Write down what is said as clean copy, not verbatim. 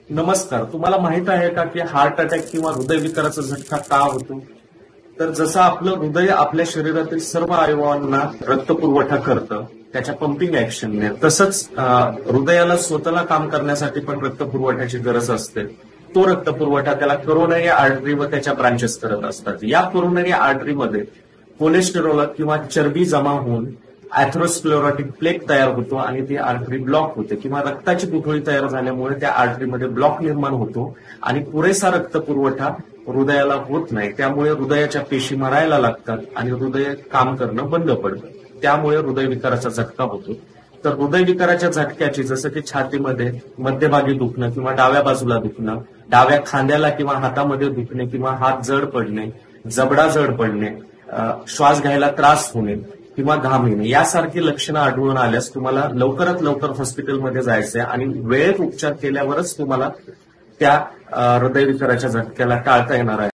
नमस्कार. तुम्हाला माहित आहे का की हार्ट अटॅक किंवा हृदयविकाराचा झटका का होतो? तर जसं आपलं हृदय आपल्या शरीरातील सर्व अवयवांना रक्तपुरवठा करतं त्याच्या पंपिंग ऍक्शनने, तसंच हृदयाला स्वतःला काम करण्यासाठी पण रक्तपुरवठ्याची गरज असते. तो रक्तपुरवठा त्याला करोनरी आर्टरी व त्याच्या ब्रांचेस करत असतात. या करोनरी आर्टरीमध्ये कोलेस्टेरॉल किंवा चरबी जमा होऊन अॅथरोस्क्लेरोटिक प्लेक तयार होतो आणि ती आर्टरी ब्लॉक होते किंवा रक्ताची गुठळी तयार झाल्यामुळे त्या आर्टरीमध्ये ब्लॉक निर्माण होतो आणि पुरेसा रक्तपुरवठा हृदयाला होत नाही. त्यामुळे हृदयाच्या पेशी मरायला लागतात आणि हृदय काम करणं बंद पडतं. त्यामुळे हृदयविकाराचा झटका होतो. तर हृदयविकाराच्या झटक्याची जसं की छातीमध्ये मध्यभागी दुखणं किंवा डाव्या बाजूला दुखणं, डाव्या खांद्याला किंवा हातामध्ये दुखणे किंवा हात जड पडणे, जबडा जड पडणे, श्वास घ्यायला त्रास होणे किंवा घाम येणे यासारखी लक्षणं आढळून आल्यास तुम्हाला लवकरात लवकर हॉस्पिटलमध्ये जायचंय आणि वेळेत उपचार केल्यावरच तुम्हाला त्या हृदयविकाराच्या झटक्याला टाळता येणार आहे.